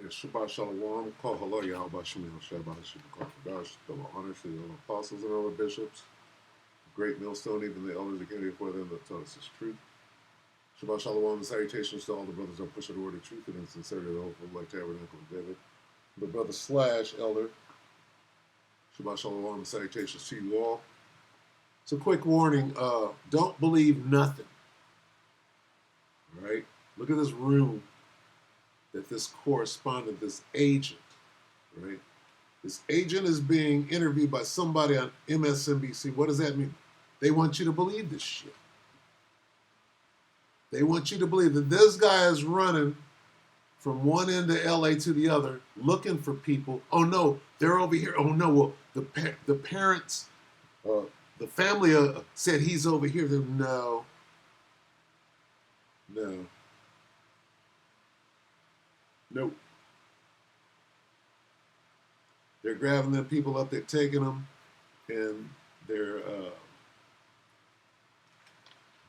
Shabbat Shalom, Kol Halo Yahweh Shem Shabbat Shabbat Kadash, double honor to the apostles and other bishops, great millstone, even the elders that came before them that taught us this truth. Shabbat Shalom and salutations to all the brothers that push the word of truth and in sincerity of the hope of like tabernacle of David. The brother slash elder, Shabbat Shalom and salutations to you all. So quick warning, don't believe nothing. All right? Look at this room that this correspondent, this agent, right? This agent is being interviewed by somebody on MSNBC. What does that mean? They want you to believe this shit. They want you to believe that this guy is running from one end of LA to the other, looking for people. Oh no, they're over here. Oh no, well, the parents, the family said he's over here. No. Nope. They're grabbing them people up, they're taking them, and they're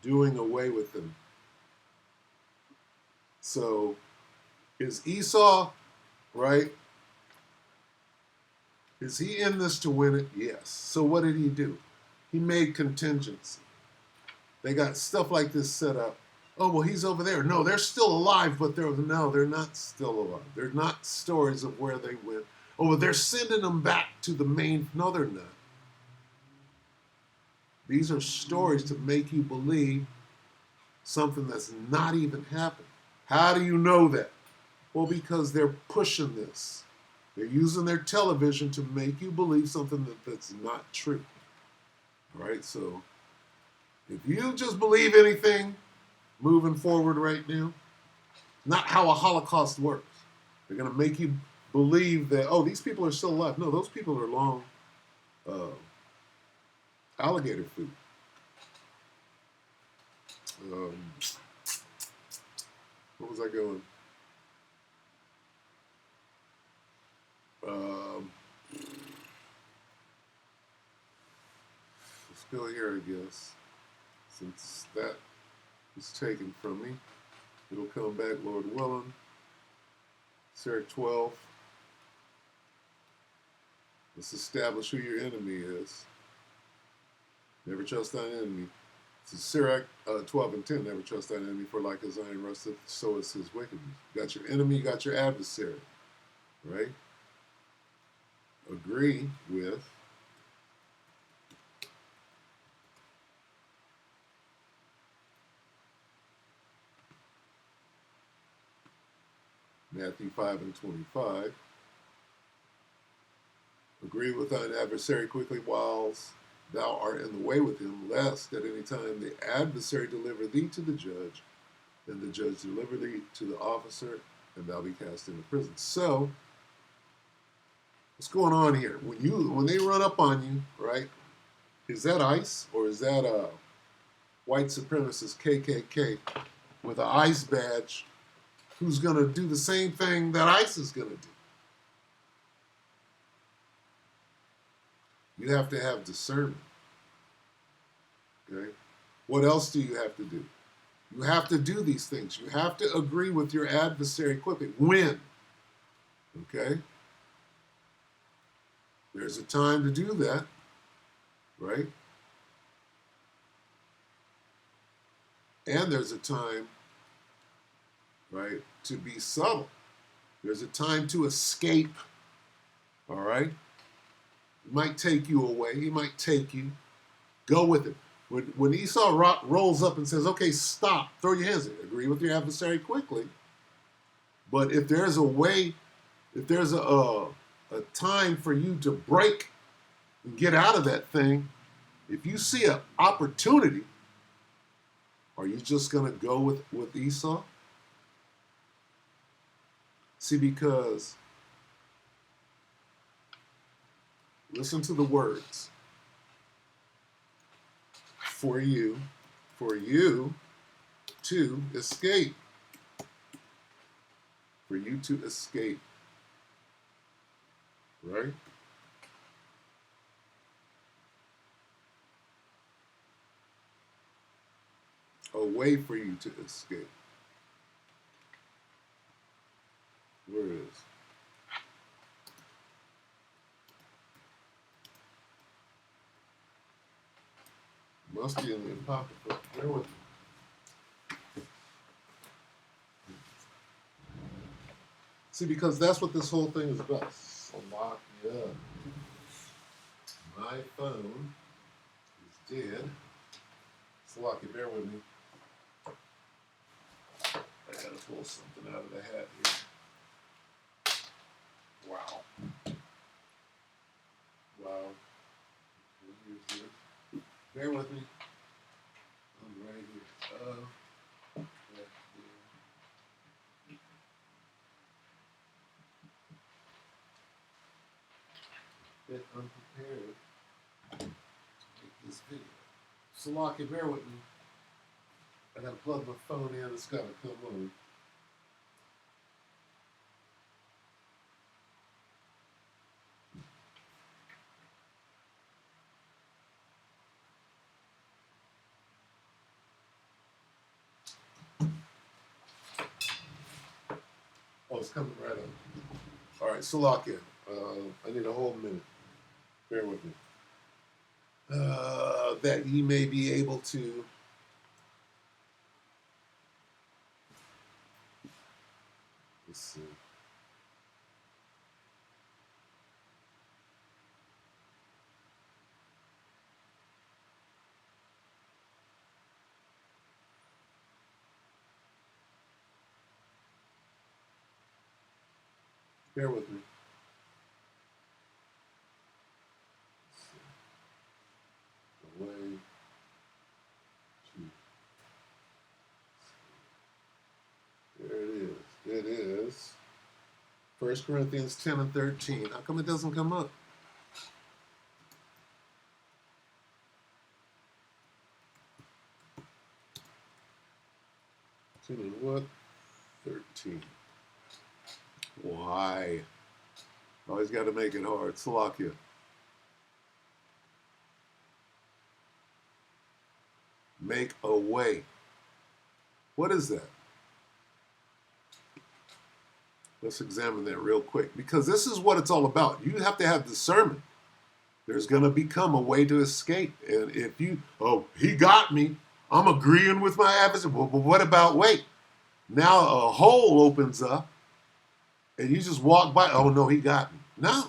doing away with them. So is Esau, right? Is he in this to win it? Yes. So what did he do? He made contingency. They got stuff like this set up. Oh, well, he's over there. No, they're still alive, but they're not still alive. They're not stories of where they went. Oh, well, they're sending them back to the main. No, they're not. These are stories to make you believe something that's not even happened. How do you know that? Well, because they're pushing this. They're using their television to make you believe something that's not true. All right, so if you just believe anything moving forward right now, not how a Holocaust works. They're going to make you believe that, oh, these people are still alive. No, those people are long alligator food. Where was I going? Let's go here, I guess. Since that was taken from me, it'll come back, Lord willing. Sarah 12. Let's establish who your enemy is. Never trust thine enemy. This is Sirach 12 and 10. Never trust thine enemy, for like as iron rusteth, so is his wickedness. You got your enemy, you got your adversary. Right? Agree with Matthew 5 and 25. Agree with thine adversary quickly whilst thou art in the way with him, lest at any time the adversary deliver thee to the judge, and the judge deliver thee to the officer, and thou be cast into prison. So, what's going on here? When they run up on you, right? Is that ICE or is that a white supremacist KKK with an ICE badge who's going to do the same thing that ICE is going to do? You have to have discernment. Okay? What else do you have to do? You have to do these things. You have to agree with your adversary quickly. When? Okay? There's a time to do that, right? And there's a time, right, to be subtle. There's a time to escape, all right? He might take you away. He might take you. Go with it. When Esau rolls up and says, okay, stop, throw your hands in, agree with your adversary quickly. But if there's a way, if there's a time for you to break and get out of that thing, if you see an opportunity, are you just going to go with Esau? See, because listen to the words. For you to escape. For you to escape. Right? A way for you to escape. Where it is? Must be in the apocrypha. Bear with me. See, because that's what this whole thing is about. Slovakia. My phone is dead. Slovakia, bear with me. I gotta pull something out of the hat here. Wow. Wow. Bear with me. I'm right here. Bit unprepared to make this video. Slovakia, bear with me. I gotta plug my phone in. It's gotta come on. Oh, it's coming right up. All right, Slovakia. I need a whole minute. Bear with me. That ye may be able to let's see. Bear with me. Away to. There it is. It is 1 Corinthians 10 and 13. How come it doesn't come up? What? 13. Why? Always got to make it hard. Slovakia. Make a way. What is that? Let's examine that real quick, because this is what it's all about. You have to have discernment. There's going to become a way to escape. And if you, oh, he got me, I'm agreeing with my adversary. Well, but what about wait? Now a hole opens up and you just walk by. Oh, no, he got me. No.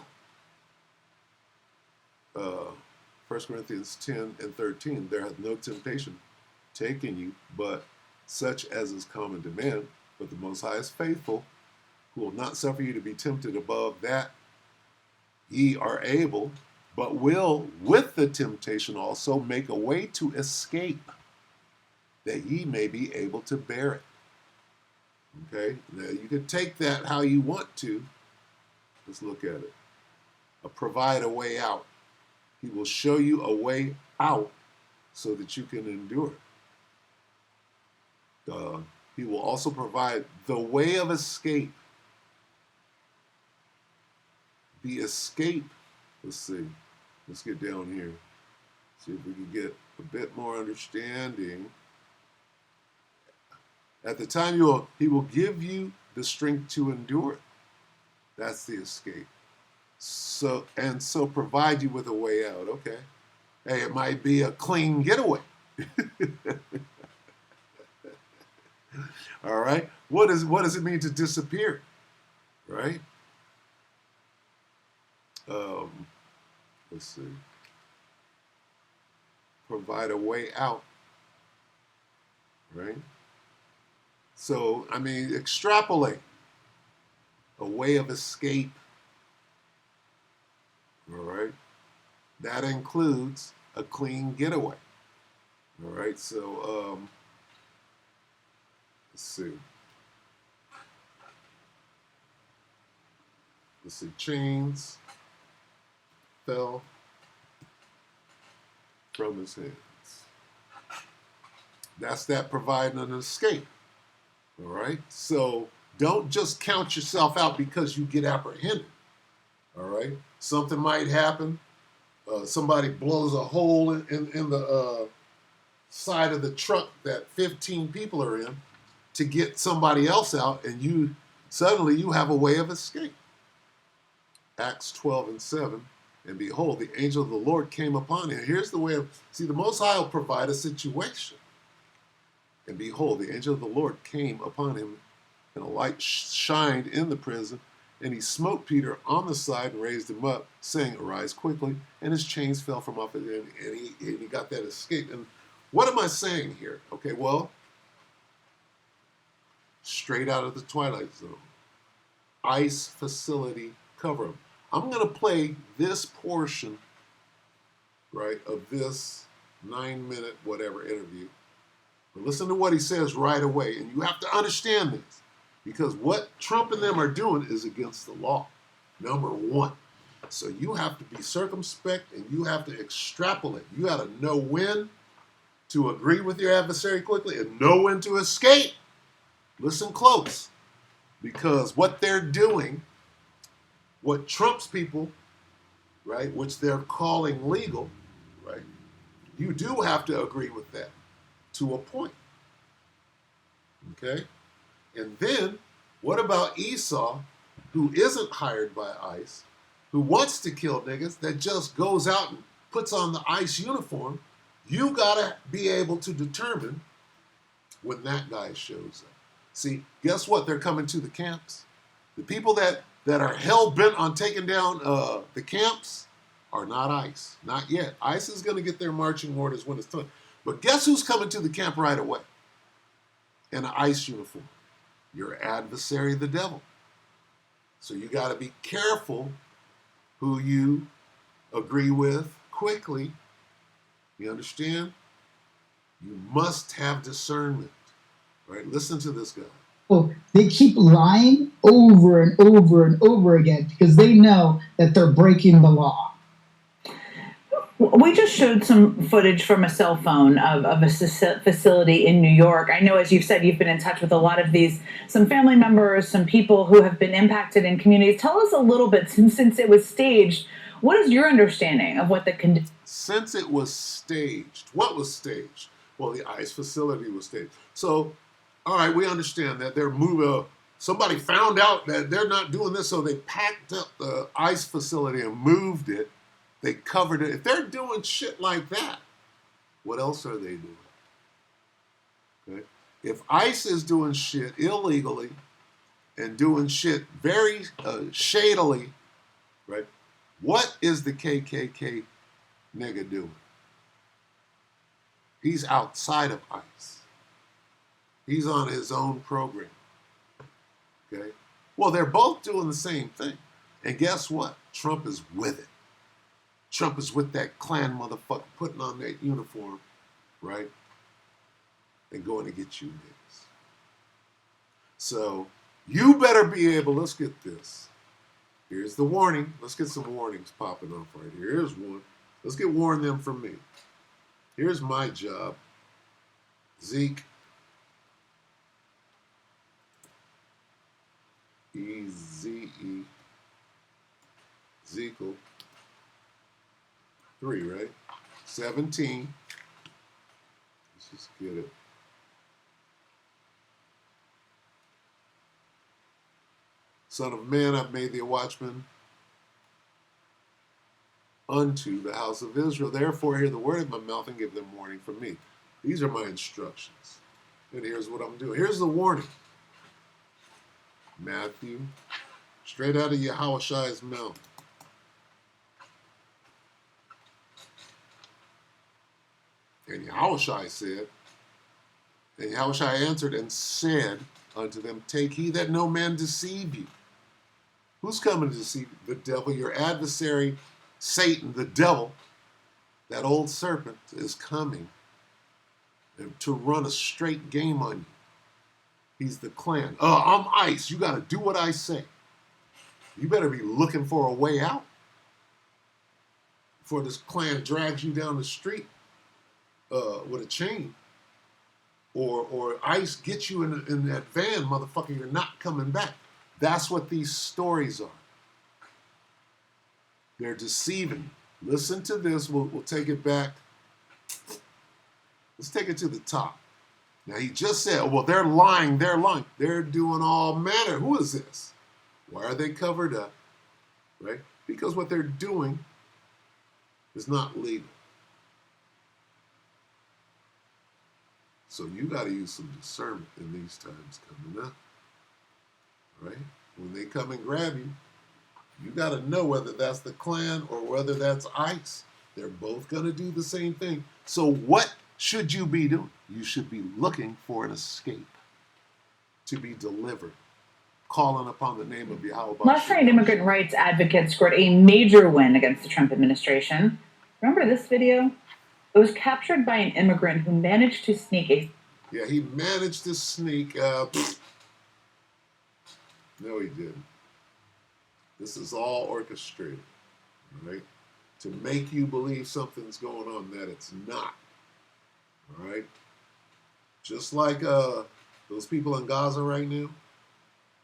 1 Corinthians 10 and 13. There hath no temptation taken you, but such as is common to man. But the Most High is faithful, who will not suffer you to be tempted above that ye are able, but will with the temptation also make a way to escape, that ye may be able to bear it. Okay, now you can take that how you want to. Let's look at it. Provide a way out. He will show you a way out so that you can endure. He will also provide the way of escape. The escape, let's see. Let's get down here. See if we can get a bit more understanding. At the time he will give you the strength to endure it. That's the escape. So provide you with a way out. Okay. Hey, it might be a clean getaway. All right. What does it mean to disappear? Right? Let's see. Provide a way out. Right? So, I mean, extrapolate a way of escape. All right. That includes a clean getaway. All right. So, let's see. Let's see. Chains fell from his hands. That's that providing an escape. All right. So don't just count yourself out because you get apprehended. All right. Something might happen. Somebody blows a hole in the side of the truck that 15 people are in to get somebody else out, and you Suddenly you have a way of escape. Acts 12:7. And behold, the angel of the Lord came upon him. Here's the way of, see, the Most High will provide a situation. And behold, the angel of the Lord came upon him, and a light shined in the prison. And he smote Peter on the side and raised him up, saying, arise quickly. And his chains fell from off it, and he got that escape. And what am I saying here? Okay, well, straight out of the Twilight Zone. ICE facility cover up. I'm going to play this portion, right, of this 9-minute whatever interview. But listen to what he says right away. And you have to understand this, because what Trump and them are doing is against the law, number one. So you have to be circumspect, and you have to extrapolate. You got to know when to agree with your adversary quickly and know when to escape. Listen close, because what they're doing, what Trump's people, right, which they're calling legal, right, you do have to agree with that to a point. Okay? And then, what about Esau, who isn't hired by ICE, who wants to kill niggas, that just goes out and puts on the ICE uniform? You gotta be able to determine when that guy shows up. See, guess what? They're coming to the camps. The people that are hell-bent on taking down the camps are not ICE. Not yet. ICE is going to get their marching orders when it's time. But guess who's coming to the camp right away? In an ICE uniform. Your adversary, the devil. So you got to be careful who you agree with quickly. You understand? You must have discernment. Right? Listen to this guy. They keep lying over and over and over again because they know that they're breaking the law. We just showed some footage from a cell phone of a facility in New York. I know, as you've said, you've been in touch with a lot of some family members, some people who have been impacted in communities. Tell us a little bit, since it was staged, what is your understanding of what the conditions? Since it was staged, what was staged? Well, the ICE facility was staged. So, all right, we understand that they're moving. Somebody found out that they're not doing this, so they packed up the ICE facility and moved it. They covered it. If they're doing shit like that, what else are they doing? Okay? If ICE is doing shit illegally and doing shit very shadily, right? What is the KKK nigga doing? He's outside of ICE. He's on his own program. Okay? Well, they're both doing the same thing. And guess what? Trump is with it. Trump is with that Klan motherfucker putting on that uniform, right? And going to get you niggas. So you better be able, let's get this. Here's the warning. Let's get some warnings popping up right here. Here's one. Let's get warn them from me. Here's my job. Zeke. E-Z-E. Zekel. 3, right? 17. Let's just get it. Son of man, I've made thee a watchman unto the house of Israel. Therefore, hear the word of my mouth and give them warning from me. These are my instructions. And here's what I'm doing. Here's the warning. Matthew, straight out of Yahushai's mouth. And Yahushai said, and Yahushai answered and said unto them, take heed that no man deceive you. Who's coming to deceive you? The devil, your adversary, Satan, the devil, that old serpent is coming to run a straight game on you. He's the Klan. I'm ICE. You got to do what I say. You better be looking for a way out before this Klan drags you down the street with a chain. Or ICE gets you in that van, motherfucker, you're not coming back. That's what these stories are. They're deceiving. Listen to this. We'll take it back. Let's take it to the top. Now he just said, well, they're lying, they're doing all manner. Who is this? Why are they covered up? Right? Because what they're doing is not legal. So you got to use some discernment in these times coming up. Right? When they come and grab you, you got to know whether that's the Klan or whether that's ICE. They're both going to do the same thing. So what should you be doing? You should be looking for an escape, to be delivered, calling upon the name of Yahweh. Last night, immigrant rights advocates scored a major win against the Trump administration. Remember this video? It was captured by an immigrant who managed to sneak a... Yeah, he managed to sneak... No, he didn't. This is all orchestrated, right? To make you believe something's going on that it's not, all right? Just like those people in Gaza right now,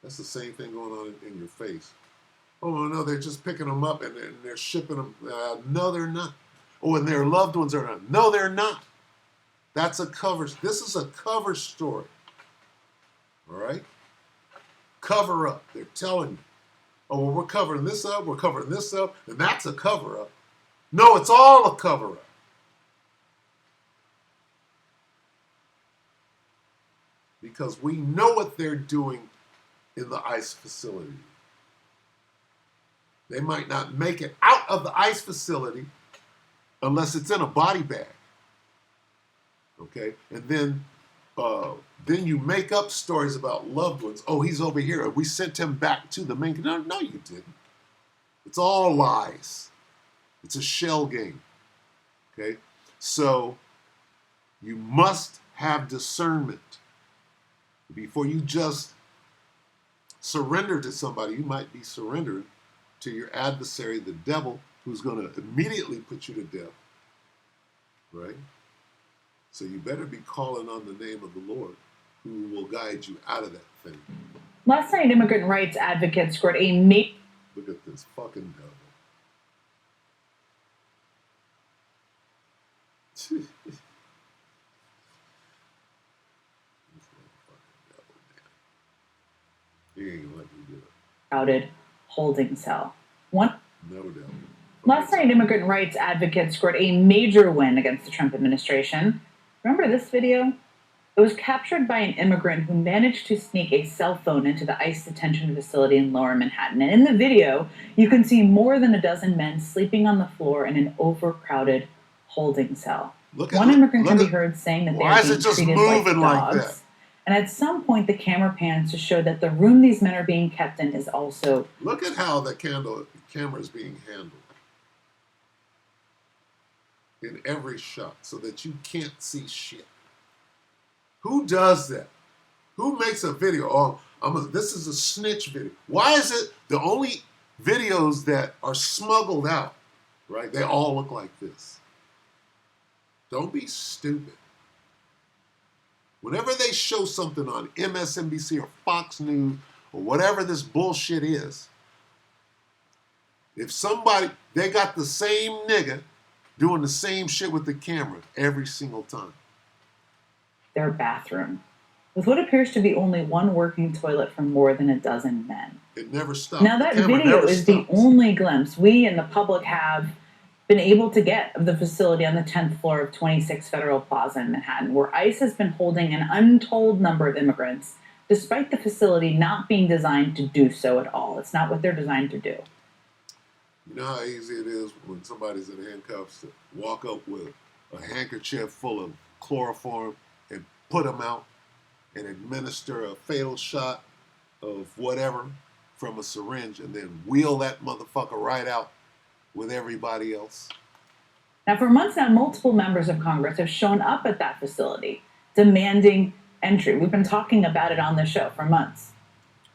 that's the same thing going on in your face. Oh, no, they're just picking them up and they're shipping them. No, they're not. Oh, and their loved ones are not. No, they're not. That's a cover. This is a cover story, all right? Cover up. They're telling you. Oh, well, we're covering this up, and that's a cover-up. No, it's all a cover-up. Because we know what they're doing in the ICE facility. They might not make it out of the ICE facility unless it's in a body bag. Okay? And then you make up stories about loved ones. Oh, he's over here. We sent him back to the main. No, you didn't. It's all lies. It's a shell game. Okay? So you must have discernment. Before you just surrender to somebody, you might be surrendered to your adversary, the devil, who's going to immediately put you to death. Right? So you better be calling on the name of the Lord, who will guide you out of that thing. Last night, immigrant rights advocates scored a Look at this fucking devil. This motherfucking devil, man. He ain't gonna let me do it. crowded holding cell. No devil. Last night, immigrant rights advocates scored a major win against the Trump administration. Remember this video? It was captured by an immigrant who managed to sneak a cell phone into the ICE detention facility in Lower Manhattan. And in the video, you can see more than a dozen men sleeping on the floor in an overcrowded holding cell. One immigrant can be heard saying that they are being treated like dogs. And at some point, the camera pans to show that the room these men are being kept in is also... Look at how the camera is being handled in every shot so that you can't see shit. Who does that? Who makes a video? Oh, this is a snitch video. Why is it the only videos that are smuggled out, right? They all look like this. Don't be stupid. Whenever they show something on MSNBC or Fox News or whatever this bullshit is, if they got the same nigga doing the same shit with the camera every single time. Their bathroom, with what appears to be only one working toilet for more than a dozen men. It never stops. Now that video is the only glimpse we and the public have been able to get of the facility on the 10th floor of 26 Federal Plaza in Manhattan, where ICE has been holding an untold number of immigrants, despite the facility not being designed to do so at all. It's not what they're designed to do. You know how easy it is when somebody's in handcuffs to walk up with a handkerchief full of chloroform and put them out and administer a fatal shot of whatever from a syringe and then wheel that motherfucker right out with everybody else. Now, for months now, multiple members of Congress have shown up at that facility entry. We've been talking about it on the show for months.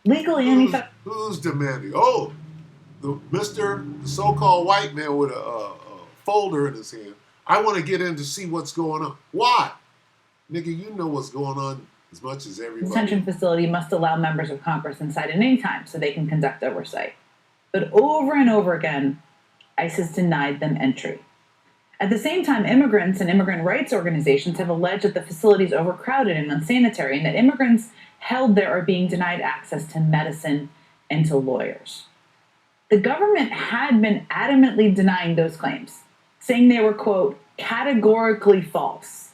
Legally, who's demanding? Oh, the so-called white man with a folder in his hand. I want to get in to see what's going on. Why? Nigga, you know what's going on as much as everybody. The detention facility must allow members of Congress inside at any time so they can conduct oversight. But over and over again, ICE has denied them entry. At the same time, immigrants and immigrant rights organizations have alleged that the facility is overcrowded and unsanitary, and that immigrants held there are being denied access to medicine and to lawyers. The government had been adamantly denying those claims, saying they were, quote, categorically false.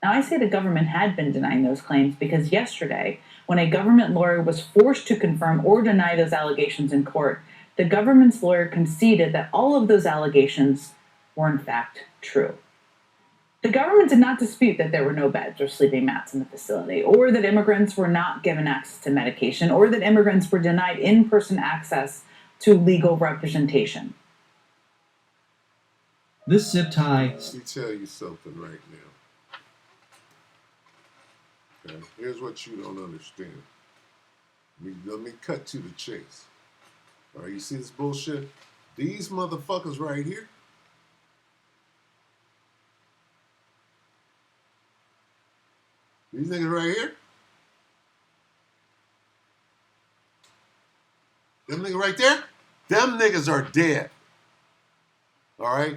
Now, I say the government had been denying those claims because yesterday, when a government lawyer was forced to confirm or deny those allegations in court, the government's lawyer conceded that all of those allegations were in fact true. The government did not dispute that there were no beds or sleeping mats in the facility, or that immigrants were not given access to medication, or that immigrants were denied in-person access to legal representation. This zip tie. Let me tell you something right now. Okay, here's what you don't understand. Let me cut to the chase. All right, you see this bullshit? These motherfuckers right here. These niggas right here. Them niggas right there. Them niggas are dead. All right?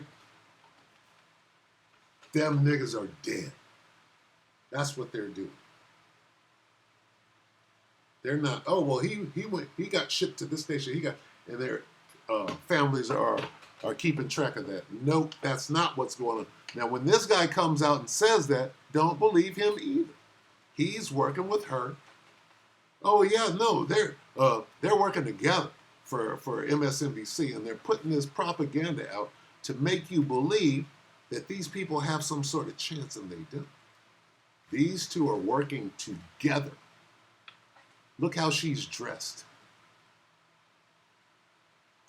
Them niggas are dead. That's what they're doing. They're not, oh, well, he got shipped to this station. And their families are keeping track of that. Nope, that's not what's going on. Now, when this guy comes out and says that, don't believe him either. He's working with her. Oh yeah, no, they're working together for MSNBC, and they're putting this propaganda out to make you believe that these people have some sort of chance, and they don't. These two are working together. Look how she's dressed.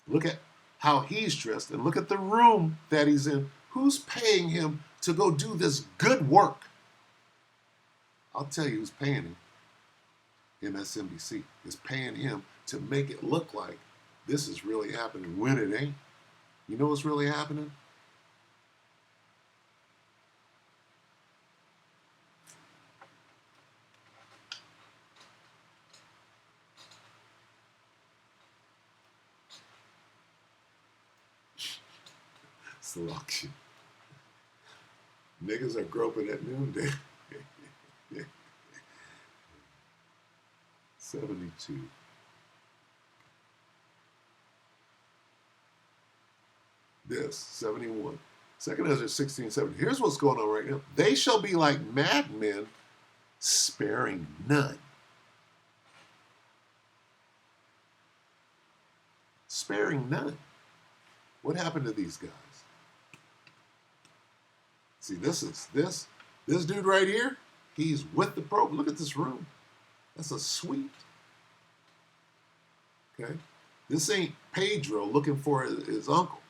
Look at how he's dressed, and look at the room that he's in. Who's paying him to go do this good work? I'll tell you who's paying him. MSNBC is paying him to make it look like this is really happening when it ain't. You know what's really happening? Selection. Niggas are groping at noonday. 72. This, 71. 2 Ezra 16:7. Here's what's going on right now. They shall be like madmen, sparing none. Sparing none. What happened to these guys? See, this dude right here, he's with the probe. Look at this room. That's a suite. Okay? This ain't Pedro looking for his uncle.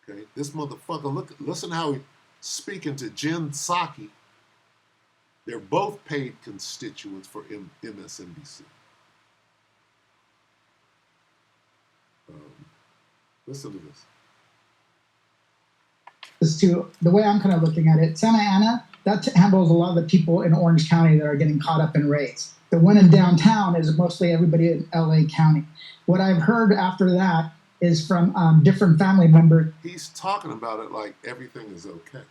Okay? This motherfucker, listen how he's speaking to Jen Psaki. They're both paid constituents for MSNBC. Listen to this. To the way I'm kind of looking at it, Santa Ana, that handles a lot of the people in Orange County that are getting caught up in raids. The one in downtown is mostly everybody in LA County. What I've heard after that is from different family members. He's talking about it like everything is okay.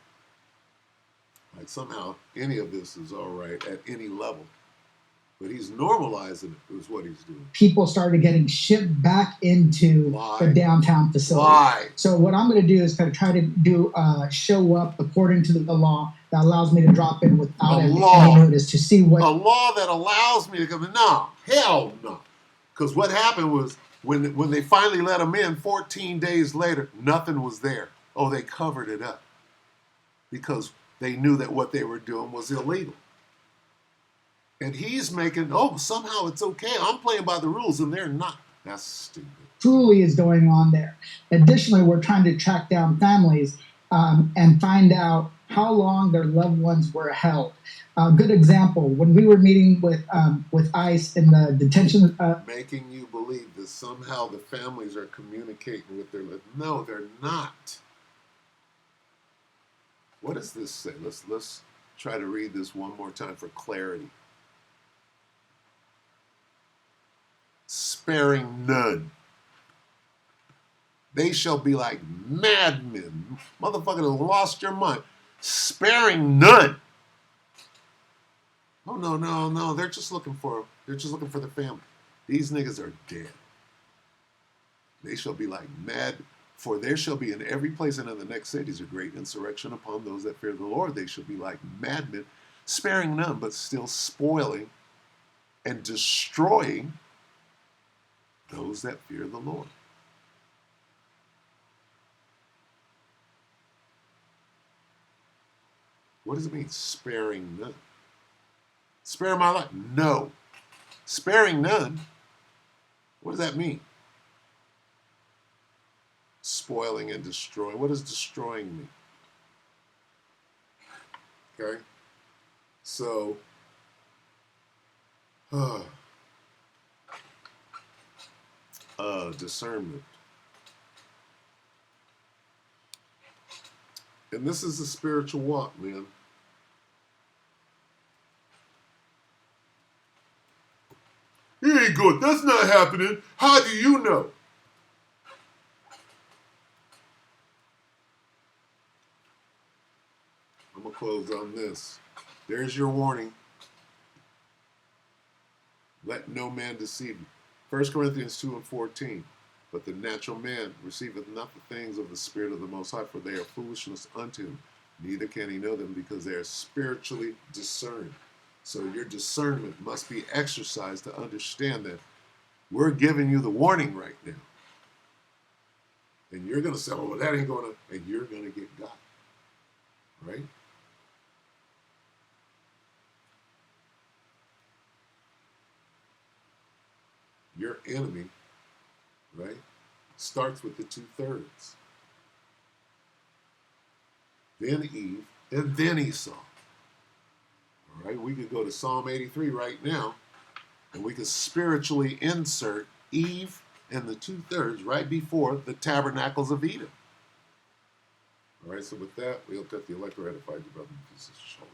Like somehow any of this is all right at any level. But he's normalizing it, is what he's doing. People started getting shipped back into the downtown facility. So what I'm going to do is kind of try to do show up according to the law that allows me to drop in without any notice to see what... A law that allows me to come in? No, hell no. Because what happened was when they finally let him in 14 days later, nothing was there. Oh, they covered it up. Because they knew that what they were doing was illegal. And he's making, somehow it's okay. I'm playing by the rules, and they're not. That's stupid. Truly is going on there. Additionally, we're trying to track down families and find out how long their loved ones were held. A good example, when we were meeting with ICE in the detention... Making you believe that somehow the families are communicating with their... No, they're not. What does this say? Let's try to read this one more time for clarity. Sparing none. They shall be like madmen. Motherfucker that lost your mind. Sparing none. Oh no. They're just looking for the family. These niggas are dead. They shall be like mad, for there shall be in every place and in the next cities a great insurrection upon those that fear the Lord. They shall be like madmen, sparing none, but still spoiling and destroying those that fear the Lord. What does it mean, sparing none? Spare my life? No. Sparing none? What does that mean? Spoiling and destroying. What does destroying mean? Okay? So, discernment. And this is a spiritual walk, man. He ain't good. That's not happening. How do you know? I'm going to close on this. There's your warning. Let no man deceive you. 1 Corinthians 2:14. But the natural man receiveth not the things of the Spirit of the Most High, for they are foolishness unto him. Neither can he know them, because they are spiritually discerned. So your discernment must be exercised to understand that we're giving you the warning right now. And you're going to say, oh, well, that ain't going to, and you're going to get got. Right? Your enemy, right, starts with the 2/3. Then Eve, and then Esau. All right, we could go to Psalm 83 right now, and we could spiritually insert Eve and the 2/3 right before the tabernacles of Edom. All right, so with that, we hope that the elector edified you, brother and sisters. Shalom.